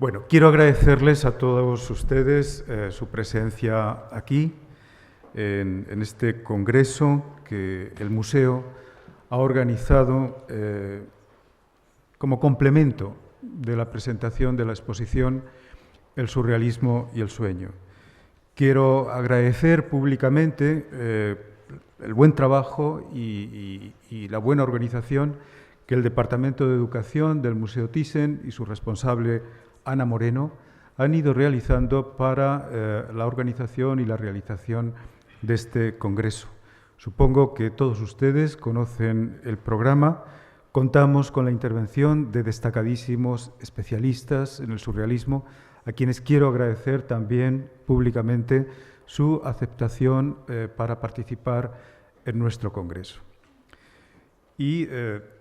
Bueno, quiero agradecerles a todos ustedes su presencia aquí en este congreso que el museo ha organizado como complemento de la presentación de la exposición El surrealismo y el sueño. Quiero agradecer públicamente el buen trabajo y la buena organización que el Departamento de Educación del Museo Thyssen y su responsable Ana Moreno han ido realizando para la organización y la realización de este congreso. Supongo que todos ustedes conocen el programa. Contamos con la intervención de destacadísimos especialistas en el surrealismo, a quienes quiero agradecer también públicamente su aceptación para participar en nuestro congreso. Y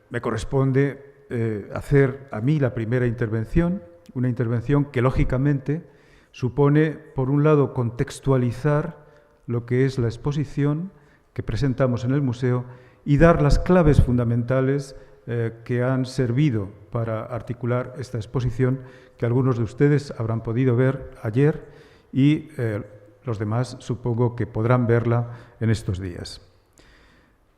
me corresponde hacer a mí la primera intervención, una intervención que lógicamente supone, por un lado, contextualizar lo que es la exposición que presentamos en el museo y dar las claves fundamentales que han servido para articular esta exposición, que algunos de ustedes habrán podido ver ayer y los demás supongo que podrán verla en estos días.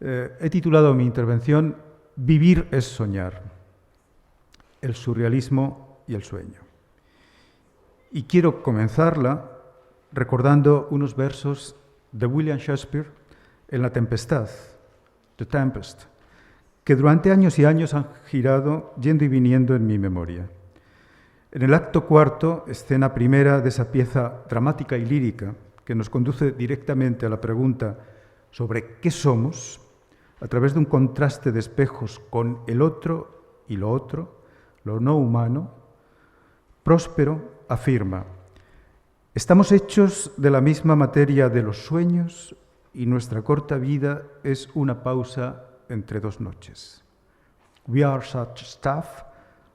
He titulado mi intervención Vivir es soñar, el surrealismo y el sueño. Y quiero comenzarla recordando unos versos de William Shakespeare en La Tempestad, The Tempest, que durante años y años han girado yendo y viniendo en mi memoria. En el acto cuarto, escena primera de esa pieza dramática y lírica que nos conduce directamente a la pregunta sobre qué somos, a través de un contraste de espejos con el otro y lo no humano, Próspero afirma: estamos hechos de la misma materia de los sueños y nuestra corta vida es una pausa entre dos noches. We are such stuff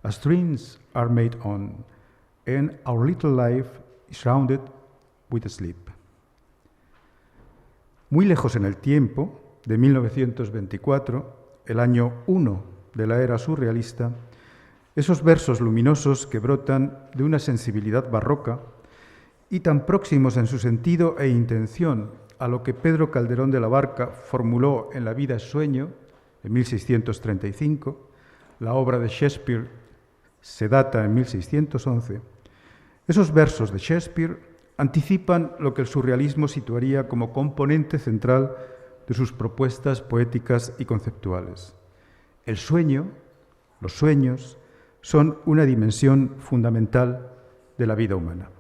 as dreams are made on, and our little life is rounded with sleep. Muy lejos en el tiempo, de 1924, el año 1 de la era surrealista, esos versos luminosos que brotan de una sensibilidad barroca y tan próximos en su sentido e intención a lo que Pedro Calderón de la Barca formuló en La vida es sueño, en 1635, la obra de Shakespeare se data en 1611, esos versos de Shakespeare anticipan lo que el surrealismo situaría como componente central de sus propuestas poéticas y conceptuales. El sueño, los sueños, son una dimensión fundamental de la vida humana.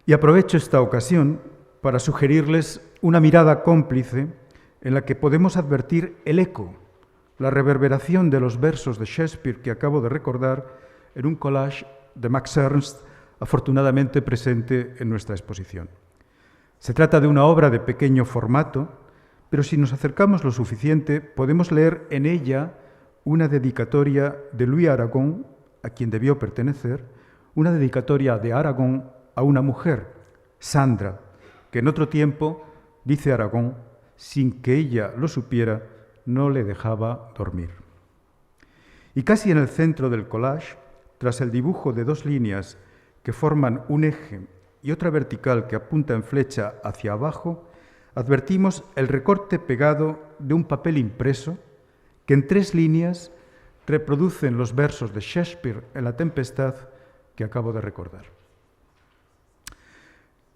Y aprovecho esta ocasión para sugerirles una mirada cómplice en la que podemos advertir el eco, la reverberación de los versos de Shakespeare que acabo de recordar en un collage de Max Ernst, afortunadamente presente en nuestra exposición. Se trata de una obra de pequeño formato, pero si nos acercamos lo suficiente, podemos leer en ella una dedicatoria de Louis Aragon, a quien debió pertenecer, una dedicatoria de Aragon a una mujer, Sandra, que en otro tiempo, dice Aragon, sin que ella lo supiera, no le dejaba dormir. Y casi en el centro del collage, tras el dibujo de dos líneas que forman un eje y otra vertical que apunta en flecha hacia abajo, advertimos el recorte pegado de un papel impreso que en tres líneas reproducen los versos de Shakespeare en La Tempestad que acabo de recordar.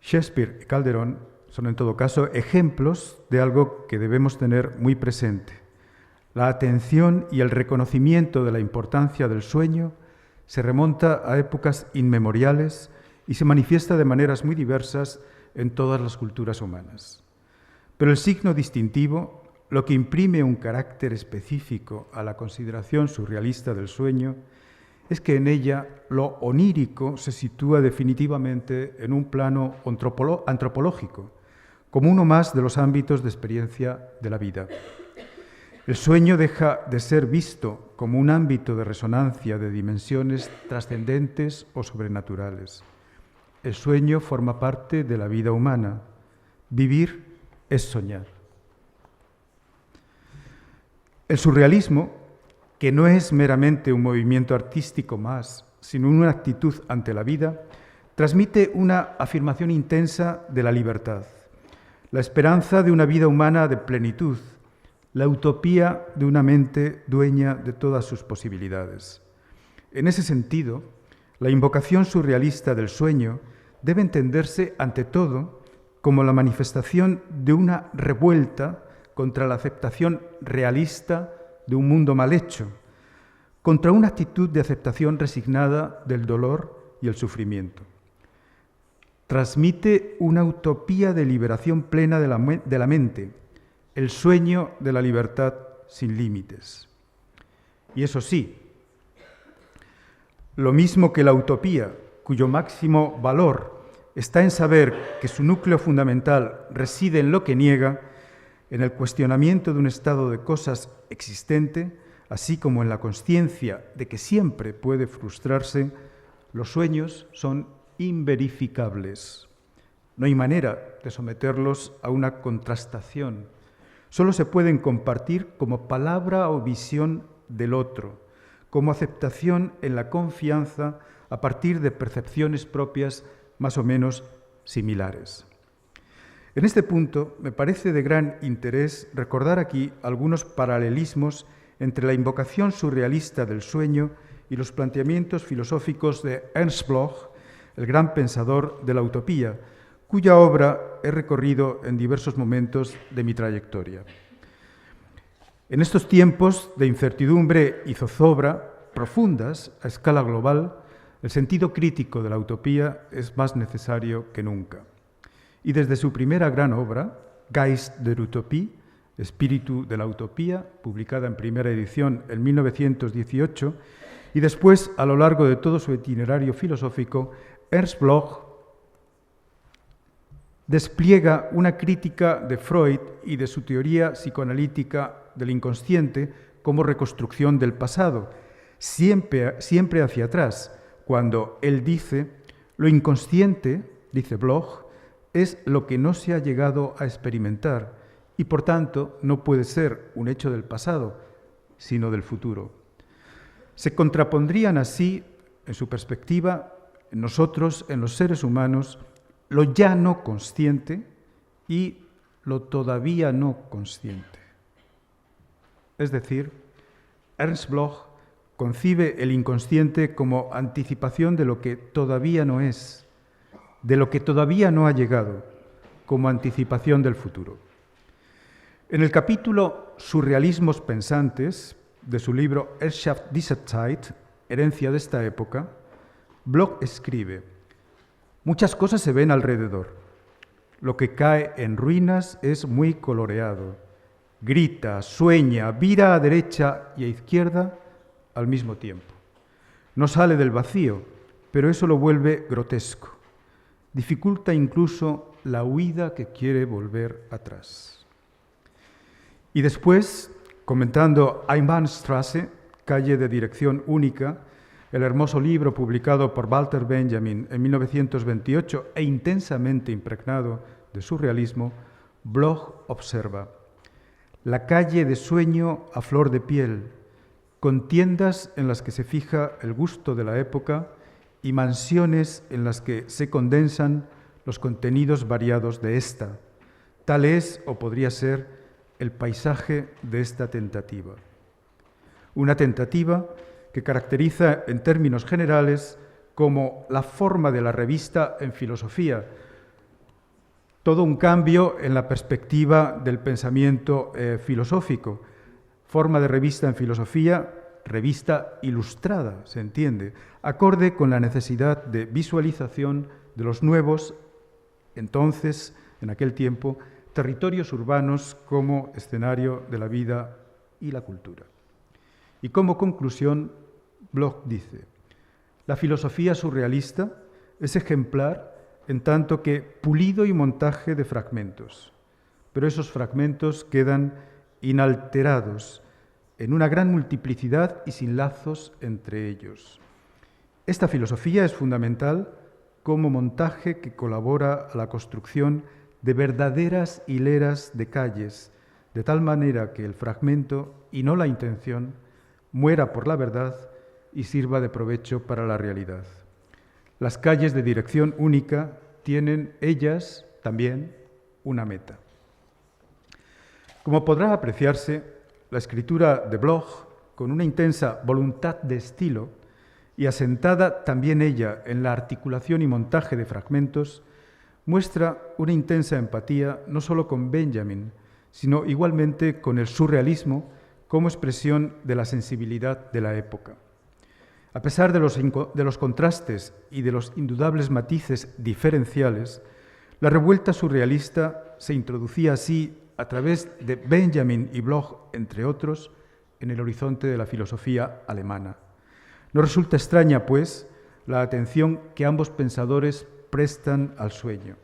Shakespeare y Calderón son en todo caso ejemplos de algo que debemos tener muy presente. La atención y el reconocimiento de la importancia del sueño se remonta a épocas inmemoriales y se manifiesta de maneras muy diversas en todas las culturas humanas. Pero el signo distintivo, lo que imprime un carácter específico a la consideración surrealista del sueño, es que en ella lo onírico se sitúa definitivamente en un plano antropológico, como uno más de los ámbitos de experiencia de la vida. El sueño deja de ser visto como un ámbito de resonancia de dimensiones trascendentes o sobrenaturales. El sueño forma parte de la vida humana. Vivir es soñar. El surrealismo que no es meramente un movimiento artístico más, sino una actitud ante la vida, transmite una afirmación intensa de la libertad, la esperanza de una vida humana de plenitud, la utopía de una mente dueña de todas sus posibilidades. En ese sentido, la invocación surrealista del sueño debe entenderse ante todo como la manifestación de una revuelta contra la aceptación realista de un mundo mal hecho, contra una actitud de aceptación resignada del dolor y el sufrimiento. Transmite una utopía de liberación plena de la mente, el sueño de la libertad sin límites. Y eso sí, lo mismo que la utopía, cuyo máximo valor está en saber que su núcleo fundamental reside en lo que niega, en el cuestionamiento de un estado de cosas existente, así como en la consciencia de que siempre puede frustrarse, los sueños son inverificables. No hay manera de someterlos a una contrastación. Solo se pueden compartir como palabra o visión del otro, como aceptación en la confianza a partir de percepciones propias más o menos similares. En este punto me parece de gran interés recordar aquí algunos paralelismos entre la invocación surrealista del sueño y los planteamientos filosóficos de Ernst Bloch, el gran pensador de la utopía, cuya obra he recorrido en diversos momentos de mi trayectoria. En estos tiempos de incertidumbre y zozobra profundas a escala global, el sentido crítico de la utopía es más necesario que nunca. Y desde su primera gran obra, Geist der Utopie, Espíritu de la Utopía, publicada en primera edición en 1918, y después, a lo largo de todo su itinerario filosófico, Ernst Bloch despliega una crítica de Freud y de su teoría psicoanalítica del inconsciente como reconstrucción del pasado, siempre hacia atrás, cuando él dice, lo inconsciente, dice Bloch, es lo que no se ha llegado a experimentar y, por tanto, no puede ser un hecho del pasado, sino del futuro. Se contrapondrían así, en su perspectiva, en nosotros, en los seres humanos, lo ya no consciente y lo todavía no consciente. Es decir, Ernst Bloch concibe el inconsciente como anticipación de lo que todavía no es, de lo que todavía no ha llegado, como anticipación del futuro. En el capítulo Surrealismos pensantes de su libro Erschaft dieser Zeit, Herencia de esta época, Bloch escribe: muchas cosas se ven alrededor. Lo que cae en ruinas es muy coloreado. Grita, sueña, vira a derecha y a izquierda al mismo tiempo. No sale del vacío, pero eso lo vuelve grotesco. Dificulta incluso la huida que quiere volver atrás. Y después, comentando Einbahnstraße, calle de dirección única, el hermoso libro publicado por Walter Benjamin en 1928 e intensamente impregnado de surrealismo, Bloch observa: la calle de sueño a flor de piel, con tiendas en las que se fija el gusto de la época y mansiones en las que se condensan los contenidos variados de esta. Tal es, o podría ser, el paisaje de esta tentativa. Una tentativa que caracteriza en términos generales como la forma de la revista en filosofía, todo un cambio en la perspectiva del pensamiento filosófico. Forma de revista en filosofía, revista ilustrada, se entiende, acorde con la necesidad de visualización de los nuevos, entonces, en aquel tiempo, territorios urbanos como escenario de la vida y la cultura. Y como conclusión, Bloch dice: la filosofía surrealista es ejemplar en tanto que pulido y montaje de fragmentos, pero esos fragmentos quedan inalterados en una gran multiplicidad y sin lazos entre ellos. Esta filosofía es fundamental como montaje que colabora a la construcción de verdaderas hileras de calles, de tal manera que el fragmento, y no la intención, muera por la verdad y sirva de provecho para la realidad. Las calles de dirección única tienen ellas también una meta. Como podrá apreciarse, la escritura de Bloch, con una intensa voluntad de estilo y asentada también ella en la articulación y montaje de fragmentos, muestra una intensa empatía no solo con Benjamin, sino igualmente con el surrealismo como expresión de la sensibilidad de la época. A pesar de los contrastes y de los indudables matices diferenciales, la revuelta surrealista se introducía así a través de Benjamin y Bloch, entre otros, en el horizonte de la filosofía alemana. No resulta extraña, pues, la atención que ambos pensadores prestan al sueño.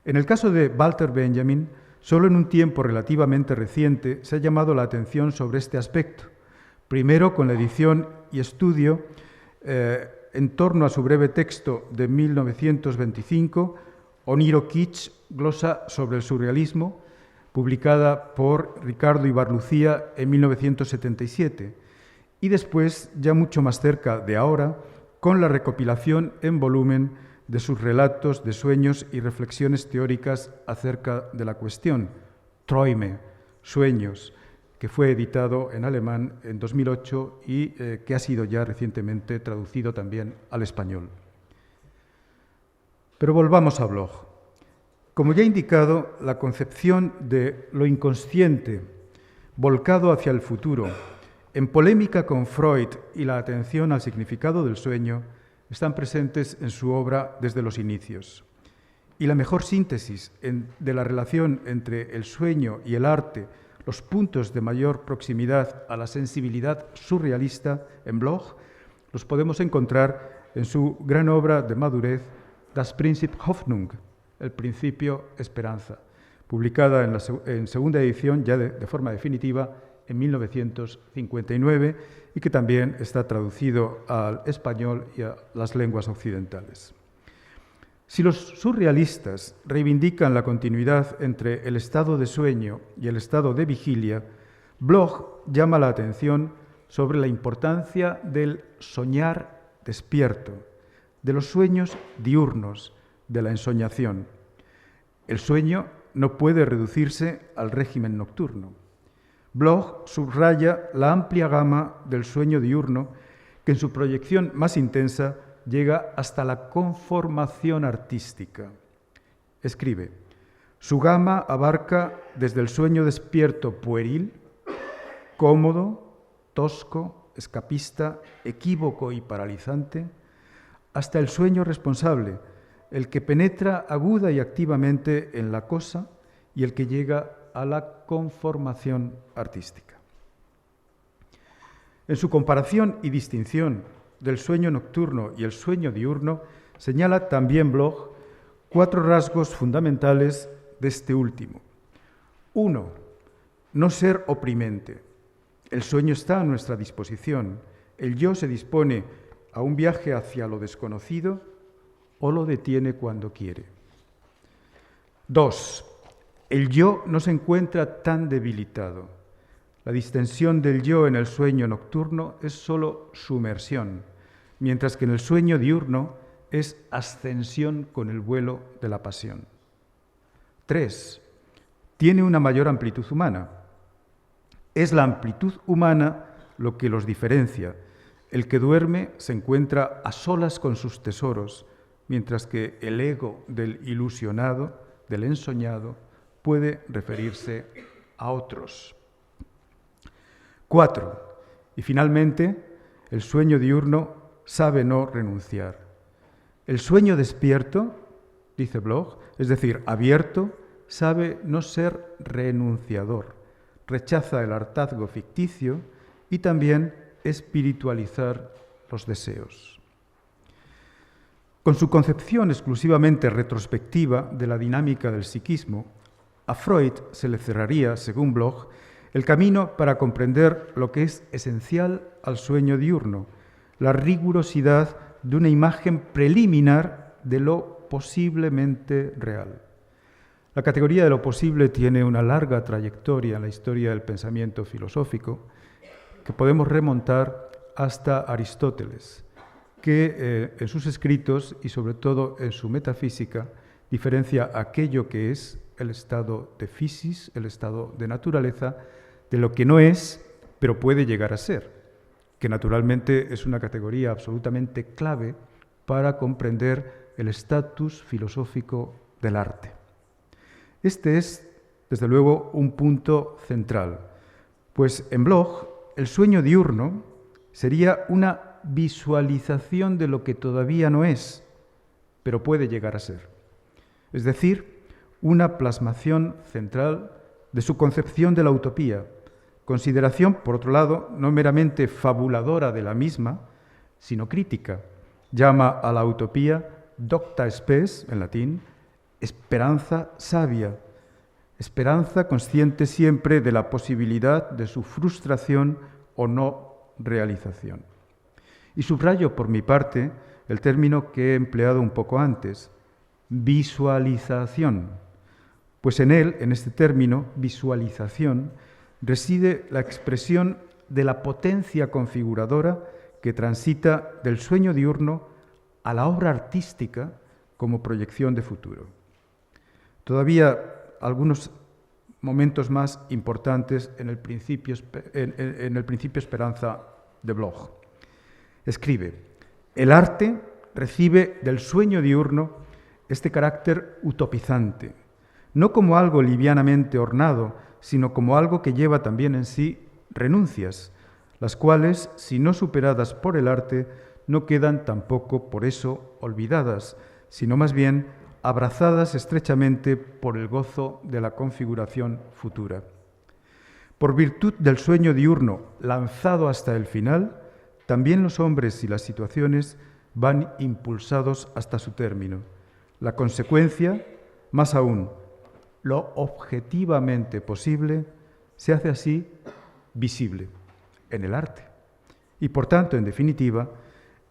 En el caso de Walter Benjamin, solo en un tiempo relativamente reciente se ha llamado la atención sobre este aspecto, primero con la edición y estudio en torno a su breve texto de 1925, Oniro Kitsch, glosa sobre el surrealismo, publicada por Ricardo Ibarlucía en 1977, y después, ya mucho más cerca de ahora, con la recopilación en volumen de sus relatos de sueños y reflexiones teóricas acerca de la cuestión, Träume, Sueños, que fue editado en alemán en 2008 y que ha sido ya recientemente traducido también al español. Pero volvamos a Bloch. Como ya he indicado, la concepción de lo inconsciente volcado hacia el futuro, en polémica con Freud y la atención al significado del sueño, están presentes en su obra desde los inicios. Y la mejor síntesis de la relación entre el sueño y el arte, los puntos de mayor proximidad a la sensibilidad surrealista en Bloch, los podemos encontrar en su gran obra de madurez, Das Prinzip Hoffnung, el principio esperanza, publicada en segunda edición ya de forma definitiva en 1959 y que también está traducido al español y a las lenguas occidentales. Si los surrealistas reivindican la continuidad entre el estado de sueño y el estado de vigilia, Bloch llama la atención sobre la importancia del soñar despierto, de los sueños diurnos, de la ensoñación. El sueño no puede reducirse al régimen nocturno. Bloch subraya la amplia gama del sueño diurno que en su proyección más intensa llega hasta la conformación artística. Escribe, su gama abarca desde el sueño despierto pueril, cómodo, tosco, escapista, equívoco y paralizante, hasta el sueño responsable, el que penetra aguda y activamente en la cosa y el que llega a la conformación artística. En su comparación y distinción del sueño nocturno y el sueño diurno, señala también Bloch 4 rasgos fundamentales de este último. 1. No ser oprimente. El sueño está a nuestra disposición. El yo se dispone a un viaje hacia lo desconocido o lo detiene cuando quiere. 2. El yo no se encuentra tan debilitado. La distensión del yo en el sueño nocturno es solo sumersión, mientras que en el sueño diurno es ascensión con el vuelo de la pasión. 3. Tiene una mayor amplitud humana. Es la amplitud humana lo que los diferencia. El que duerme se encuentra a solas con sus tesoros, mientras que el ego del ilusionado, del ensoñado, puede referirse a otros. 4. Y finalmente, el sueño diurno sabe no renunciar. El sueño despierto, dice Bloch, es decir, abierto, sabe no ser renunciador, rechaza el hartazgo ficticio y también espiritualizar los deseos. Con su concepción exclusivamente retrospectiva de la dinámica del psiquismo, a Freud se le cerraría, según Bloch, el camino para comprender lo que es esencial al sueño diurno, la rigurosidad de una imagen preliminar de lo posiblemente real. La categoría de lo posible tiene una larga trayectoria en la historia del pensamiento filosófico que podemos remontar hasta Aristóteles, que en sus escritos y sobre todo en su metafísica diferencia aquello que es el estado de physis, el estado de naturaleza, de lo que no es, pero puede llegar a ser, que naturalmente es una categoría absolutamente clave para comprender el estatus filosófico del arte. Este es, desde luego, un punto central, pues en Bloch el sueño diurno sería una visualización de lo que todavía no es, pero puede llegar a ser. Es decir, una plasmación central de su concepción de la utopía, consideración, por otro lado, no meramente fabuladora de la misma, sino crítica. Llama a la utopía docta spes, en latín, esperanza sabia, esperanza consciente siempre de la posibilidad de su frustración o no realización. Y subrayo por mi parte el término que he empleado un poco antes, visualización, pues en él, en este término, visualización, reside la expresión de la potencia configuradora que transita del sueño diurno a la obra artística como proyección de futuro. Todavía algunos momentos más importantes en el principio esperanza de Bloch. Escribe: el arte recibe del sueño diurno este carácter utopizante, no como algo livianamente ornado, sino como algo que lleva también en sí renuncias, las cuales, si no superadas por el arte, no quedan tampoco por eso olvidadas, sino más bien abrazadas estrechamente por el gozo de la configuración futura. Por virtud del sueño diurno lanzado hasta el final, también los hombres y las situaciones van impulsados hasta su término. La consecuencia, más aún, lo objetivamente posible, se hace así visible en el arte. Y por tanto, en definitiva,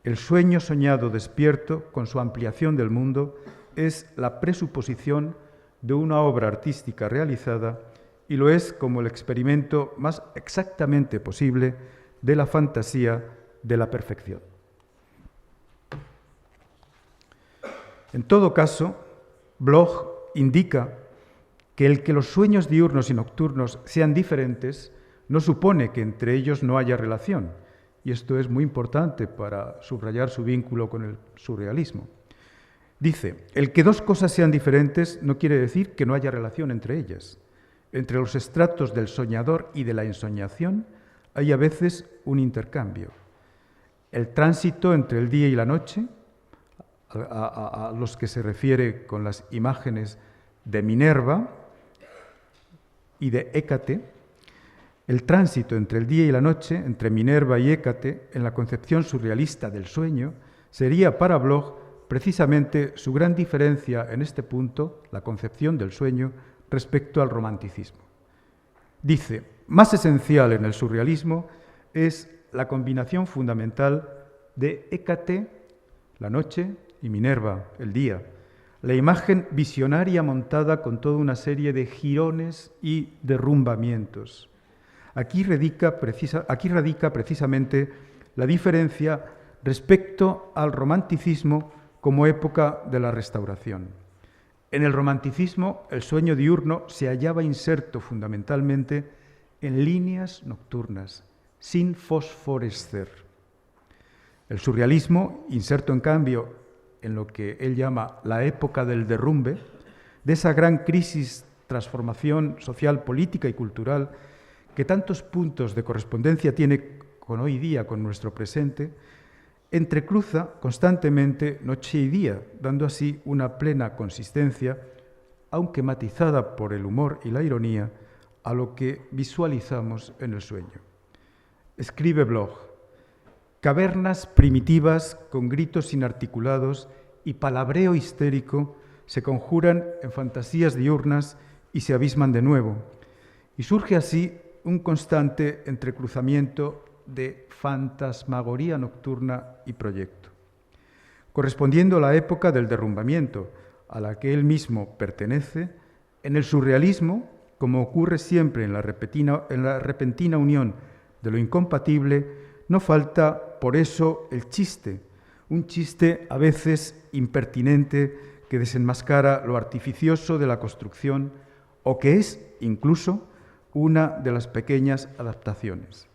el sueño soñado despierto, con su ampliación del mundo, es la presuposición de una obra artística realizada y lo es como el experimento más exactamente posible de la fantasía de la perfección. En todo caso, Bloch indica que el que los sueños diurnos y nocturnos sean diferentes no supone que entre ellos no haya relación, y esto es muy importante para subrayar su vínculo con el surrealismo. Dice, el que dos cosas sean diferentes no quiere decir que no haya relación entre ellas. Entre los estratos del soñador y de la ensoñación hay a veces un intercambio. El tránsito entre el día y la noche, a los que se refiere con las imágenes de Minerva y de Hécate, el tránsito entre el día y la noche, entre Minerva y Hécate, en la concepción surrealista del sueño, sería para Bloch precisamente su gran diferencia en este punto, la concepción del sueño, respecto al romanticismo. Dice, más esencial en el surrealismo es la combinación fundamental de Hécate, la noche, y Minerva, el día, la imagen visionaria montada con toda una serie de jirones y derrumbamientos. Aquí radica precisamente la diferencia respecto al romanticismo como época de la Restauración. En el romanticismo, el sueño diurno se hallaba inserto fundamentalmente en líneas nocturnas, sin fosforescer. El surrealismo, inserto en cambio en lo que él llama la época del derrumbe, de esa gran crisis, transformación social, política y cultural, que tantos puntos de correspondencia tiene con hoy día, con nuestro presente, entrecruza constantemente noche y día, dando así una plena consistencia, aunque matizada por el humor y la ironía, a lo que visualizamos en el sueño. Escribe Bloch, cavernas primitivas con gritos inarticulados y palabreo histérico se conjuran en fantasías diurnas y se abisman de nuevo, y surge así un constante entrecruzamiento de fantasmagoría nocturna y proyecto. Correspondiendo a la época del derrumbamiento, a la que él mismo pertenece, en el surrealismo, como ocurre siempre en la repentina unión de lo incompatible, no falta por eso el chiste, un chiste a veces impertinente que desenmascara lo artificioso de la construcción o que es incluso una de las pequeñas adaptaciones.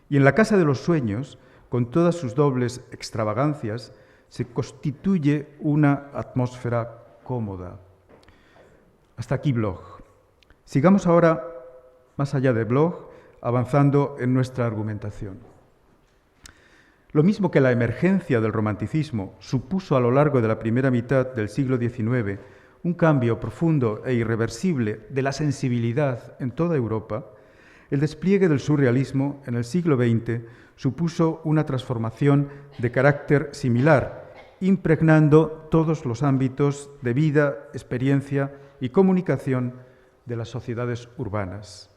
Y en la Casa de los Sueños, con todas sus dobles extravagancias, se constituye una atmósfera cómoda. Hasta aquí Bloch. Sigamos ahora, más allá de Bloch, avanzando en nuestra argumentación. Lo mismo que la emergencia del romanticismo supuso a lo largo de la primera mitad del siglo XIX un cambio profundo e irreversible de la sensibilidad en toda Europa, el despliegue del surrealismo en el siglo XX supuso una transformación de carácter similar, impregnando todos los ámbitos de vida, experiencia y comunicación de las sociedades urbanas.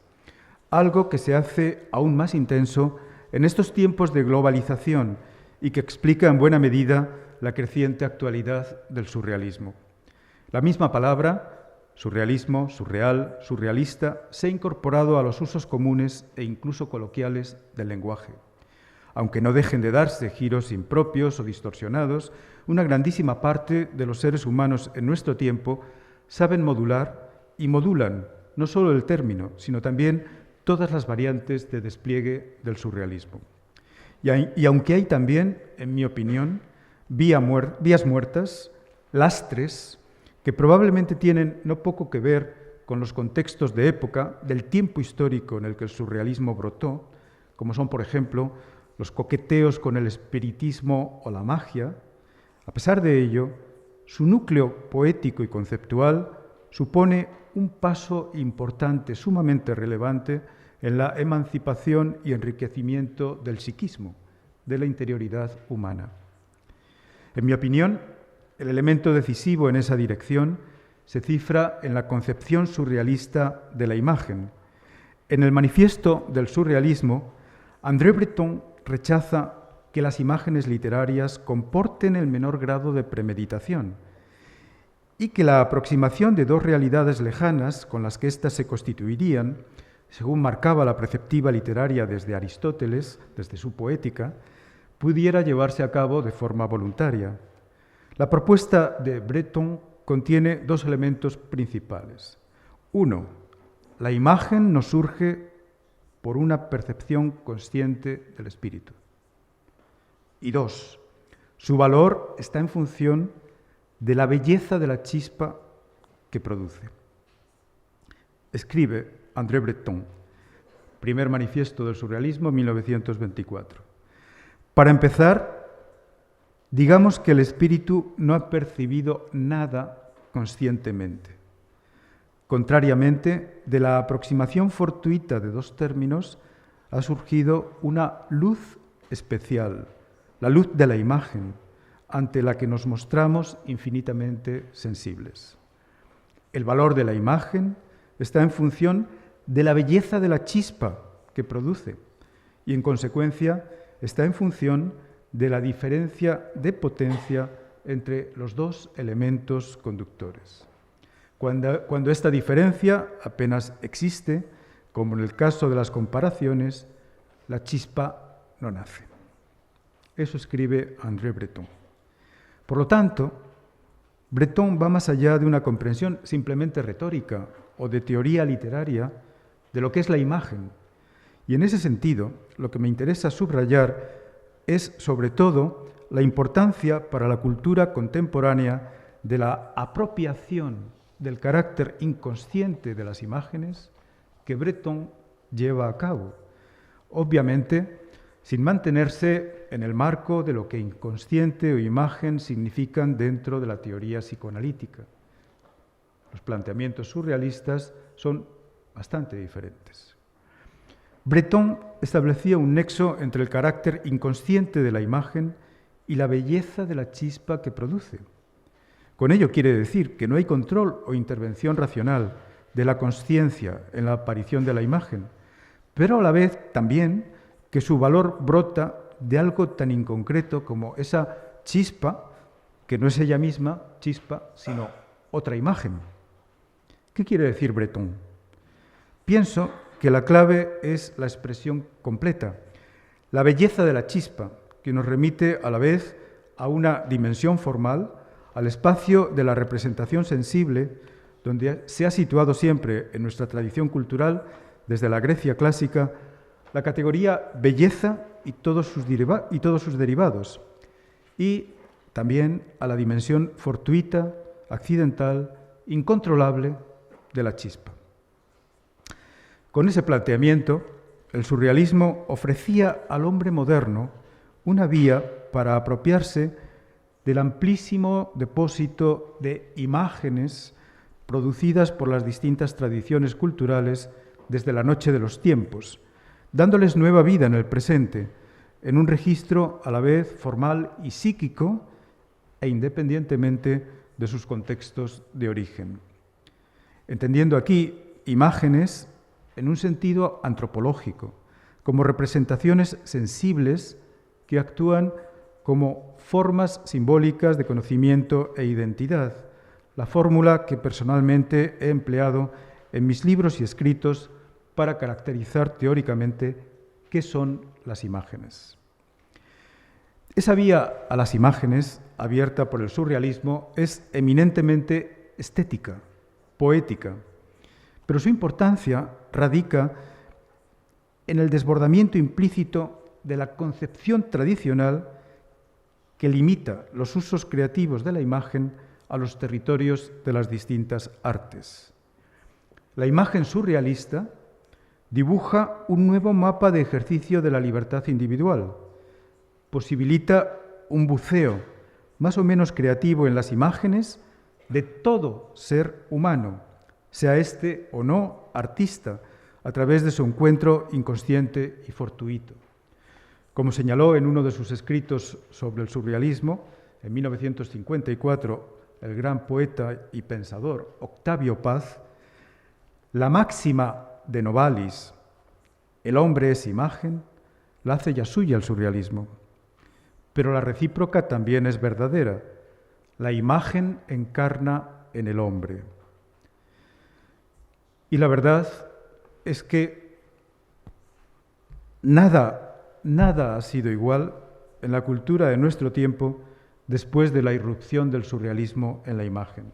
Algo que se hace aún más intenso en estos tiempos de globalización y que explica en buena medida la creciente actualidad del surrealismo. La misma palabra, surrealismo, surreal, surrealista, se ha incorporado a los usos comunes e incluso coloquiales del lenguaje. Aunque no dejen de darse giros impropios o distorsionados, una grandísima parte de los seres humanos en nuestro tiempo saben modular y modulan no solo el término, sino también todas las variantes de despliegue del surrealismo. Y aunque hay también, en mi opinión, vías muertas, lastres, que probablemente tienen no poco que ver con los contextos de época del tiempo histórico en el que el surrealismo brotó, como son, por ejemplo, los coqueteos con el espiritismo o la magia, a pesar de ello, su núcleo poético y conceptual supone un paso importante, sumamente relevante, en la emancipación y enriquecimiento del psiquismo, de la interioridad humana. En mi opinión, el elemento decisivo en esa dirección se cifra en la concepción surrealista de la imagen. En el manifiesto del surrealismo, André Breton rechaza que las imágenes literarias comporten el menor grado de premeditación y que la aproximación de dos realidades lejanas con las que éstas se constituirían, según marcaba la preceptiva literaria desde Aristóteles, desde su poética, pudiera llevarse a cabo de forma voluntaria. La propuesta de Breton contiene dos elementos principales. Uno, la imagen nos surge por una percepción consciente del espíritu. Y dos, su valor está en función de la belleza de la chispa que produce. Escribe André Breton, primer manifiesto del surrealismo, 1924. Para empezar, digamos que el espíritu no ha percibido nada conscientemente. Contrariamente, de la aproximación fortuita de dos términos ha surgido una luz especial, la luz de la imagen, ante la que nos mostramos infinitamente sensibles. El valor de la imagen está en función de la belleza de la chispa que produce y, en consecuencia, está en función de la diferencia de potencia entre los dos elementos conductores. Cuando esta diferencia apenas existe, como en el caso de las comparaciones, la chispa no nace. Eso escribe André Breton. Por lo tanto, Breton va más allá de una comprensión simplemente retórica o de teoría literaria de lo que es la imagen. Y en ese sentido, lo que me interesa subrayar es, sobre todo, la importancia para la cultura contemporánea de la apropiación del carácter inconsciente de las imágenes que Breton lleva a cabo, obviamente sin mantenerse en el marco de lo que inconsciente o imagen significan dentro de la teoría psicoanalítica. Los planteamientos surrealistas son bastante diferentes. Breton establecía un nexo entre el carácter inconsciente de la imagen y la belleza de la chispa que produce. Con ello quiere decir que no hay control o intervención racional de la consciencia en la aparición de la imagen, pero a la vez también que su valor brota de algo tan inconcreto como esa chispa, que no es ella misma chispa, sino otra imagen. ¿Qué quiere decir Breton? Pienso que la clave es la expresión completa, la belleza de la chispa, que nos remite a la vez a una dimensión formal, al espacio de la representación sensible, donde se ha situado siempre en nuestra tradición cultural, desde la Grecia clásica, la categoría belleza y todos sus derivados, y también a la dimensión fortuita, accidental, incontrolable de la chispa. Con ese planteamiento, el surrealismo ofrecía al hombre moderno una vía para apropiarse del amplísimo depósito de imágenes producidas por las distintas tradiciones culturales desde la noche de los tiempos, dándoles nueva vida en el presente, en un registro a la vez formal y psíquico e independientemente de sus contextos de origen. Entendiendo aquí imágenes en un sentido antropológico, como representaciones sensibles que actúan como formas simbólicas de conocimiento e identidad, la fórmula que personalmente he empleado en mis libros y escritos para caracterizar teóricamente qué son las imágenes. Esa vía a las imágenes, abierta por el surrealismo, es eminentemente estética, poética, pero su importancia radica en el desbordamiento implícito de la concepción tradicional que limita los usos creativos de la imagen a los territorios de las distintas artes. La imagen surrealista dibuja un nuevo mapa de ejercicio de la libertad individual, posibilita un buceo más o menos creativo en las imágenes de todo ser humano, sea este o no artista, a través de su encuentro inconsciente y fortuito. Como señaló en uno de sus escritos sobre el surrealismo, en 1954, el gran poeta y pensador Octavio Paz, la máxima de Novalis, el hombre es imagen, la hace ya suya el surrealismo. Pero la recíproca también es verdadera. La imagen encarna en el hombre. Y la verdad es que nada ha sido igual en la cultura de nuestro tiempo después de la irrupción del surrealismo en la imagen.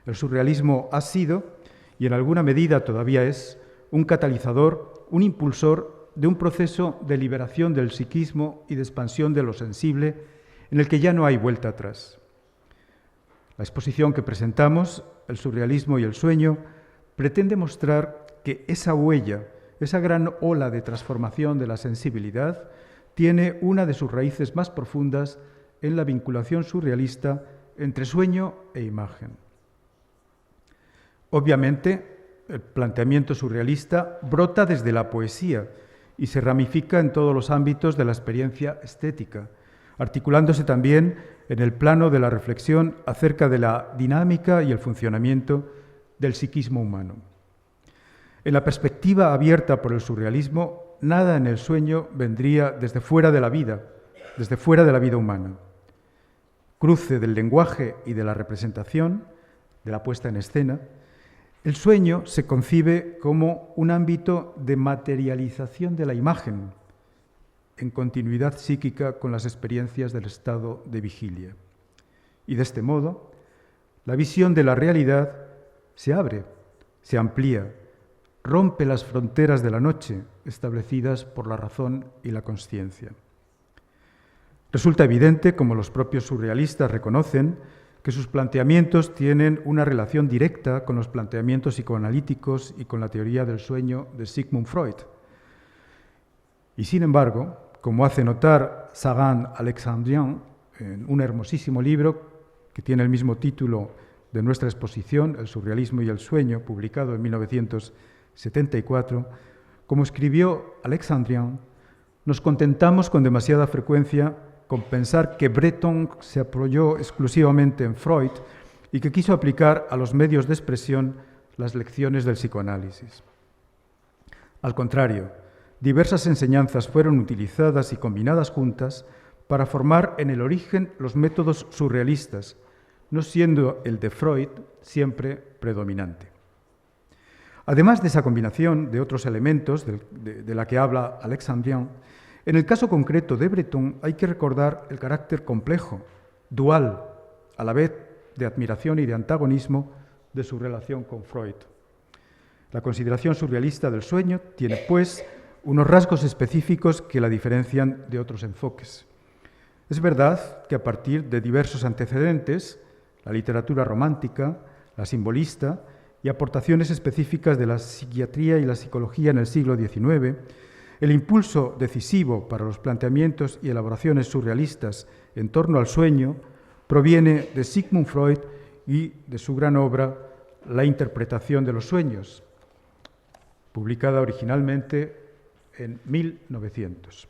El surrealismo ha sido, y en alguna medida todavía es, un catalizador, un impulsor de un proceso de liberación del psiquismo y de expansión de lo sensible en el que ya no hay vuelta atrás. La exposición que presentamos, El surrealismo y el sueño, pretende mostrar que esa huella, esa gran ola de transformación de la sensibilidad, tiene una de sus raíces más profundas en la vinculación surrealista entre sueño e imagen. Obviamente, el planteamiento surrealista brota desde la poesía y se ramifica en todos los ámbitos de la experiencia estética, articulándose también en el plano de la reflexión acerca de la dinámica y el funcionamiento del psiquismo humano. En la perspectiva abierta por el surrealismo, nada en el sueño vendría desde fuera de la vida humana. Cruce del lenguaje y de la representación, de la puesta en escena, el sueño se concibe como un ámbito de materialización de la imagen, en continuidad psíquica con las experiencias del estado de vigilia. Y de este modo, la visión de la realidad se abre, se amplía, rompe las fronteras de la noche establecidas por la razón y la consciencia. Resulta evidente, como los propios surrealistas reconocen, que sus planteamientos tienen una relación directa con los planteamientos psicoanalíticos y con la teoría del sueño de Sigmund Freud. Y sin embargo, como hace notar Sagan Alexandrian en un hermosísimo libro que tiene el mismo título de nuestra exposición, El surrealismo y el sueño, publicado en 1974, como escribió Alexandrian, nos contentamos con demasiada frecuencia con pensar que Breton se apoyó exclusivamente en Freud y que quiso aplicar a los medios de expresión las lecciones del psicoanálisis. Al contrario, diversas enseñanzas fueron utilizadas y combinadas juntas para formar en el origen los métodos surrealistas, no siendo el de Freud siempre predominante. Además de esa combinación de otros elementos de la que habla Alexandrian, en el caso concreto de Breton hay que recordar el carácter complejo, dual, a la vez de admiración y de antagonismo de su relación con Freud. La consideración surrealista del sueño tiene, pues, unos rasgos específicos que la diferencian de otros enfoques. Es verdad que a partir de diversos antecedentes, la literatura romántica, la simbolista y aportaciones específicas de la psiquiatría y la psicología en el siglo XIX, el impulso decisivo para los planteamientos y elaboraciones surrealistas en torno al sueño proviene de Sigmund Freud y de su gran obra La interpretación de los sueños, publicada originalmente en 1900.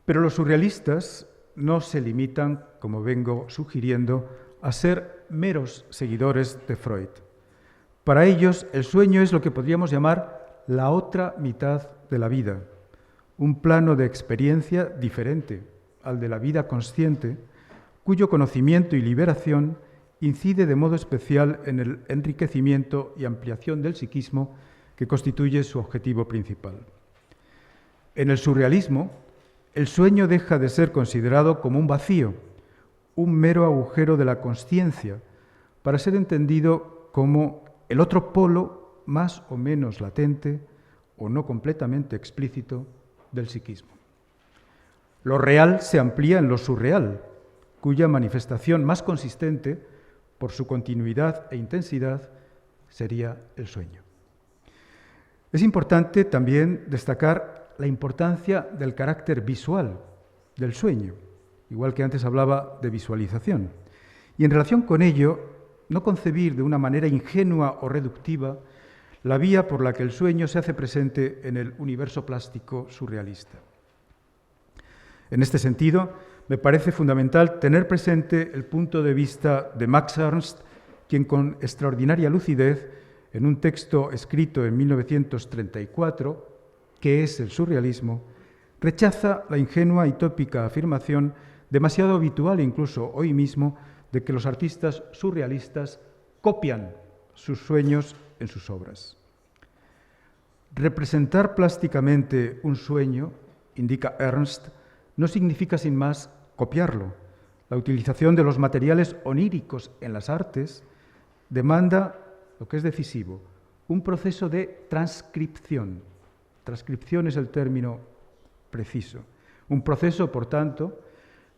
Pero los surrealistas no se limitan, como vengo sugiriendo, a ser meros seguidores de Freud. Para ellos, el sueño es lo que podríamos llamar la otra mitad de la vida, un plano de experiencia diferente al de la vida consciente, cuyo conocimiento y liberación incide de modo especial en el enriquecimiento y ampliación del psiquismo que constituye su objetivo principal. En el surrealismo, el sueño deja de ser considerado como un vacío, un mero agujero de la consciencia, para ser entendido como el otro polo más o menos latente o no completamente explícito del psiquismo. Lo real se amplía en lo surreal, cuya manifestación más consistente, por su continuidad e intensidad, sería el sueño. Es importante también destacar la importancia del carácter visual del sueño, igual que antes hablaba de visualización, y en relación con ello, no concebir de una manera ingenua o reductiva la vía por la que el sueño se hace presente en el universo plástico surrealista. En este sentido, me parece fundamental tener presente el punto de vista de Max Ernst, quien con extraordinaria lucidez, en un texto escrito en 1934, ¿qué es el surrealismo?, rechaza la ingenua y tópica afirmación, demasiado habitual incluso hoy mismo, de que los artistas surrealistas copian sus sueños en sus obras. Representar plásticamente un sueño, indica Ernst, no significa sin más copiarlo. La utilización de los materiales oníricos en las artes demanda, lo que es decisivo, un proceso de transcripción. Transcripción es el término preciso. Un proceso, por tanto,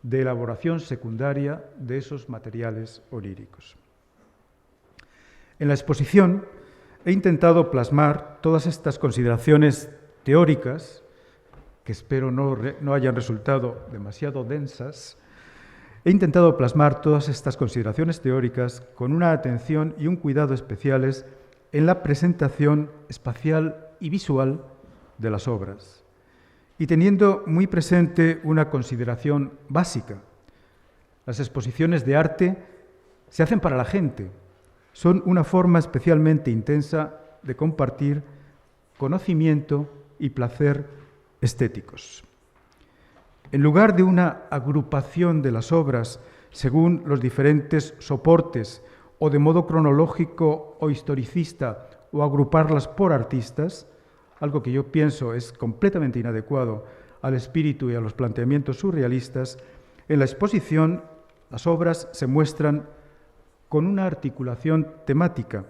de elaboración secundaria de esos materiales oníricos. En la exposición he intentado plasmar todas estas consideraciones teóricas, que espero no hayan resultado demasiado densas. He intentado plasmar todas estas consideraciones teóricas con una atención y un cuidado especiales en la presentación espacial y visual de las obras, y teniendo muy presente una consideración básica. Las exposiciones de arte se hacen para la gente, son una forma especialmente intensa de compartir conocimiento y placer estéticos. En lugar de una agrupación de las obras según los diferentes soportes o de modo cronológico o historicista o agruparlas por artistas, algo que yo pienso es completamente inadecuado al espíritu y a los planteamientos surrealistas, en la exposición las obras se muestran con una articulación temática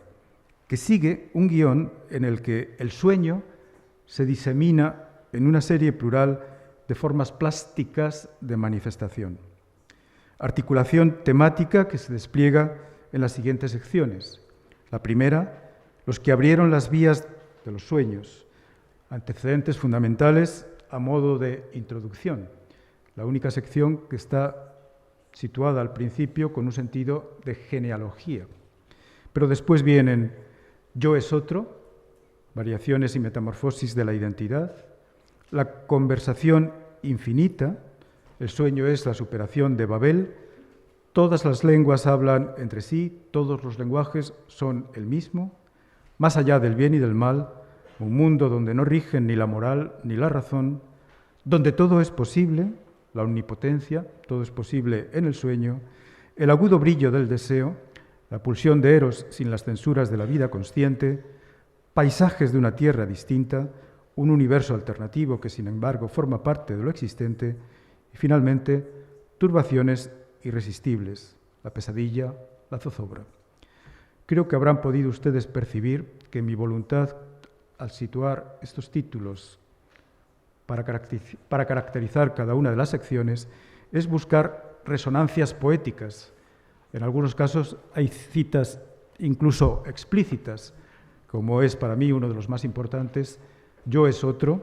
que sigue un guión en el que el sueño se disemina en una serie plural de formas plásticas de manifestación. Articulación temática que se despliega en las siguientes secciones. La primera, los que abrieron las vías de los sueños, antecedentes fundamentales a modo de introducción. La única sección que está situada al principio con un sentido de genealogía. Pero después vienen Yo es otro, variaciones y metamorfosis de la identidad, la conversación infinita, el sueño es la superación de Babel, todas las lenguas hablan entre sí, todos los lenguajes son el mismo, más allá del bien y del mal, un mundo donde no rigen ni la moral ni la razón, donde todo es posible, la omnipotencia, todo es posible en el sueño, el agudo brillo del deseo, la pulsión de Eros sin las censuras de la vida consciente, paisajes de una tierra distinta, un universo alternativo que sin embargo forma parte de lo existente y finalmente turbaciones irresistibles, la pesadilla, la zozobra. Creo que habrán podido ustedes percibir que mi voluntad al situar estos títulos para caracterizar cada una de las secciones es buscar resonancias poéticas. En algunos casos hay citas incluso explícitas, como es para mí uno de los más importantes, Yo es otro,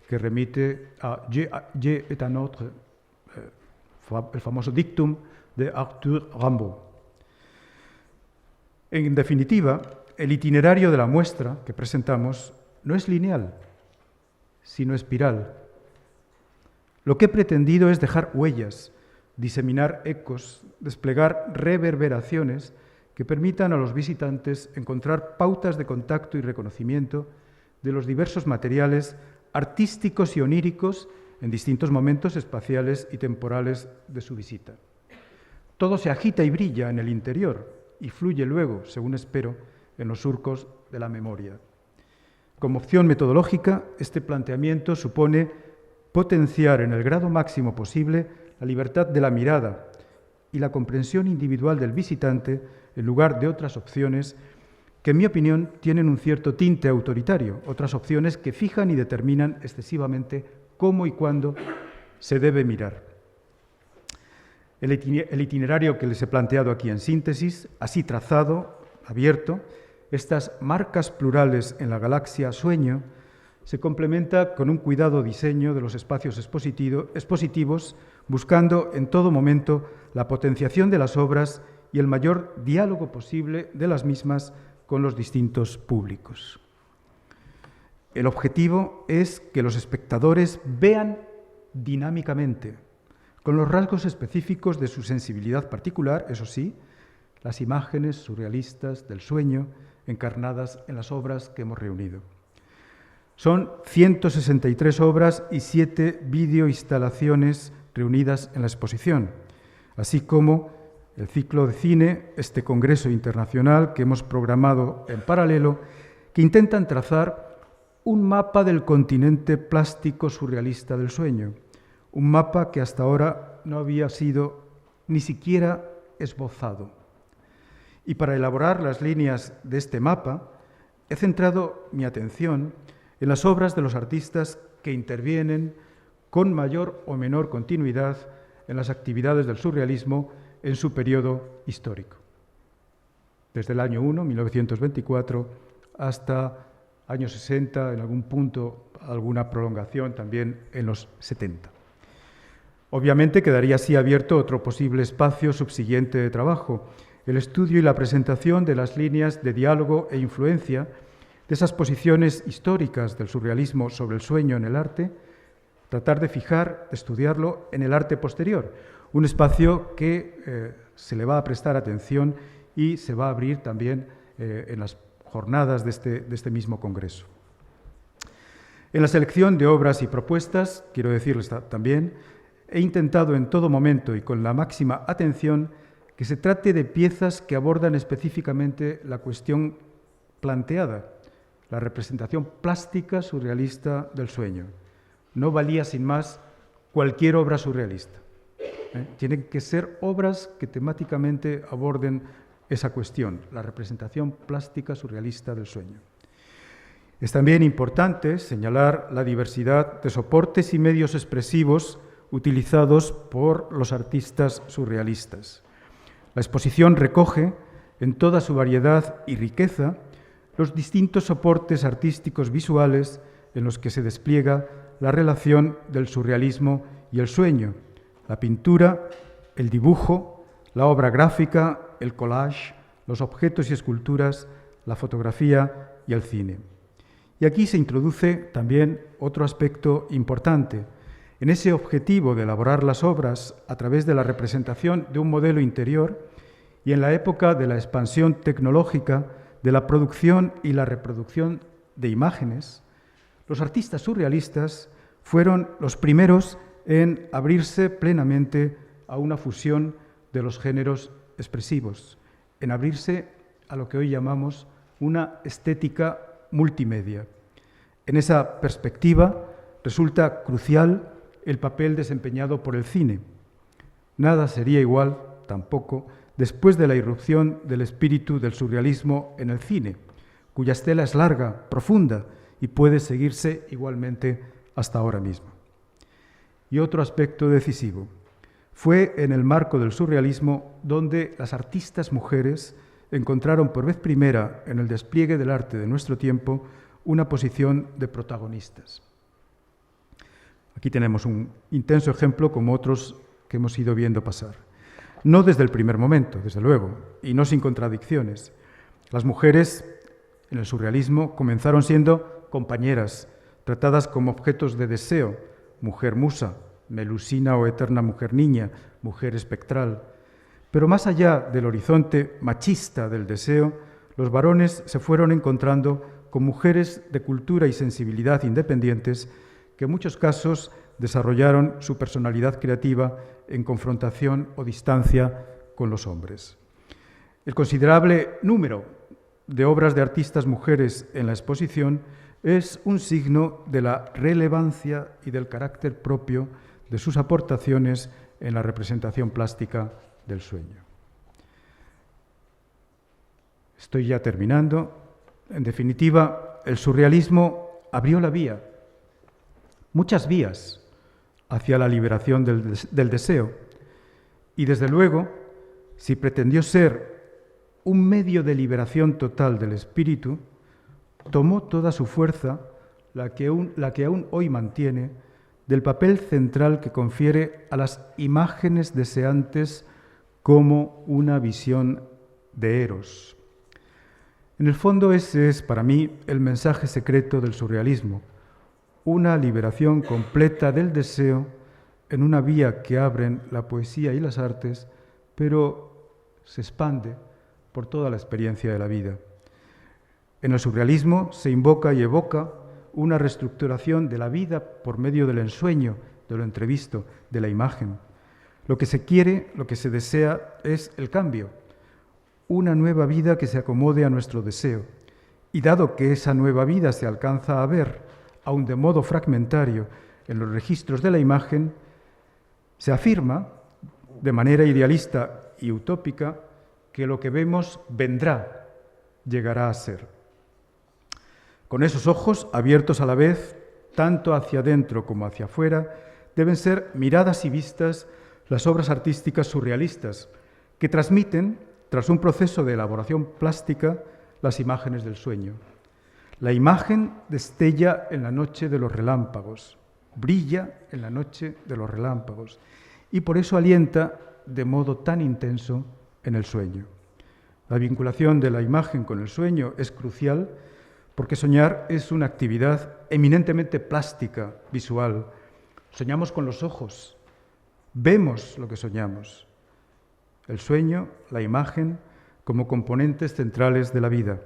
que remite a Je est un autre, el famoso dictum de Arthur Rimbaud. En definitiva, el itinerario de la muestra que presentamos no es lineal, sino espiral. Lo que he pretendido es dejar huellas, diseminar ecos, desplegar reverberaciones que permitan a los visitantes encontrar pautas de contacto y reconocimiento de los diversos materiales artísticos y oníricos en distintos momentos espaciales y temporales de su visita. Todo se agita y brilla en el interior y fluye luego, según espero, en los surcos de la memoria. Como opción metodológica, este planteamiento supone potenciar en el grado máximo posible la libertad de la mirada y la comprensión individual del visitante en lugar de otras opciones que, en mi opinión, tienen un cierto tinte autoritario, otras opciones que fijan y determinan excesivamente cómo y cuándo se debe mirar. El itinerario que les he planteado aquí en síntesis, así trazado, abierto, estas marcas plurales en la galaxia sueño, se complementa con un cuidado diseño de los espacios expositivos, buscando en todo momento la potenciación de las obras y el mayor diálogo posible de las mismas con los distintos públicos. El objetivo es que los espectadores vean dinámicamente, con los rasgos específicos de su sensibilidad particular, eso sí, las imágenes surrealistas del sueño encarnadas en las obras que hemos reunido. Son 163 obras y 7 videoinstalaciones reunidas en la exposición, así como el ciclo de cine, este congreso internacional que hemos programado en paralelo, que intentan trazar un mapa del continente plástico surrealista del sueño, un mapa que hasta ahora no había sido ni siquiera esbozado. Y para elaborar las líneas de este mapa, he centrado mi atención en las obras de los artistas que intervienen con mayor o menor continuidad en las actividades del surrealismo en su periodo histórico, desde el año 1, 1924, hasta años 60, en algún punto, alguna prolongación también en los 70. Obviamente quedaría así abierto otro posible espacio subsiguiente de trabajo, el estudio y la presentación de las líneas de diálogo e influencia de esas posiciones históricas del surrealismo sobre el sueño en el arte, tratar de fijar, de estudiarlo en el arte posterior, un espacio que se le va a prestar atención y se va a abrir también en las jornadas de este mismo congreso. En la selección de obras y propuestas, quiero decirles también, he intentado en todo momento y con la máxima atención que se trate de piezas que abordan específicamente la cuestión planteada, la representación plástica surrealista del sueño. No valía sin más cualquier obra surrealista. Tienen que ser obras que temáticamente aborden esa cuestión, la representación plástica surrealista del sueño. Es también importante señalar la diversidad de soportes y medios expresivos utilizados por los artistas surrealistas. La exposición recoge, en toda su variedad y riqueza, los distintos soportes artísticos visuales en los que se despliega la relación del surrealismo y el sueño, la pintura, el dibujo, la obra gráfica, el collage, los objetos y esculturas, la fotografía y el cine. Y aquí se introduce también otro aspecto importante. En ese objetivo de elaborar las obras a través de la representación de un modelo interior y en la época de la expansión tecnológica de la producción y la reproducción de imágenes, los artistas surrealistas fueron los primeros en abrirse plenamente a una fusión de los géneros expresivos, en abrirse a lo que hoy llamamos una estética multimedia. En esa perspectiva resulta crucial el papel desempeñado por el cine. Nada sería igual, tampoco, después de la irrupción del espíritu del surrealismo en el cine, cuya estela es larga, profunda y puede seguirse igualmente hasta ahora mismo. Y otro aspecto decisivo. Fue en el marco del surrealismo donde las artistas mujeres encontraron por vez primera en el despliegue del arte de nuestro tiempo una posición de protagonistas. Aquí tenemos un intenso ejemplo como otros que hemos ido viendo pasar. No desde el primer momento, desde luego, y no sin contradicciones. Las mujeres en el surrealismo comenzaron siendo compañeras, tratadas como objetos de deseo, mujer musa, melusina o eterna mujer niña, mujer espectral. Pero más allá del horizonte machista del deseo, los varones se fueron encontrando con mujeres de cultura y sensibilidad independientes que en muchos casos desarrollaron su personalidad creativa en confrontación o distancia con los hombres. El considerable número de obras de artistas mujeres en la exposición es un signo de la relevancia y del carácter propio de sus aportaciones en la representación plástica del sueño. Estoy ya terminando. En definitiva, el surrealismo abrió la vía, muchas vías, hacia la liberación del deseo. Y desde luego, si pretendió ser un medio de liberación total del espíritu, tomó toda su fuerza, la que aún hoy mantiene, del papel central que confiere a las imágenes deseantes como una visión de Eros. En el fondo ese es para mí el mensaje secreto del surrealismo, una liberación completa del deseo en una vía que abren la poesía y las artes, pero se expande por toda la experiencia de la vida. En el surrealismo se invoca y evoca una reestructuración de la vida por medio del ensueño, de lo entrevisto, de la imagen. Lo que se quiere, lo que se desea es el cambio, una nueva vida que se acomode a nuestro deseo. Y dado que esa nueva vida se alcanza a ver, aun de modo fragmentario, en los registros de la imagen, se afirma, de manera idealista y utópica, que lo que vemos vendrá, llegará a ser. Con esos ojos, abiertos a la vez, tanto hacia adentro como hacia afuera, deben ser miradas y vistas las obras artísticas surrealistas, que transmiten, tras un proceso de elaboración plástica, las imágenes del sueño. La imagen destella en la noche de los relámpagos, brilla en la noche de los relámpagos, y por eso alienta de modo tan intenso en el sueño. La vinculación de la imagen con el sueño es crucial porque soñar es una actividad eminentemente plástica, visual. Soñamos con los ojos, vemos lo que soñamos. El sueño, la imagen, como componentes centrales de la vida.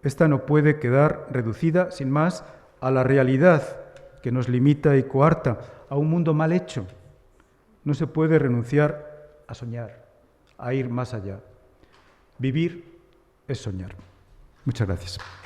Esta no puede quedar reducida, sin más, a la realidad que nos limita y coarta, a un mundo mal hecho. No se puede renunciar a soñar, a ir más allá. Vivir es soñar. Muchas gracias.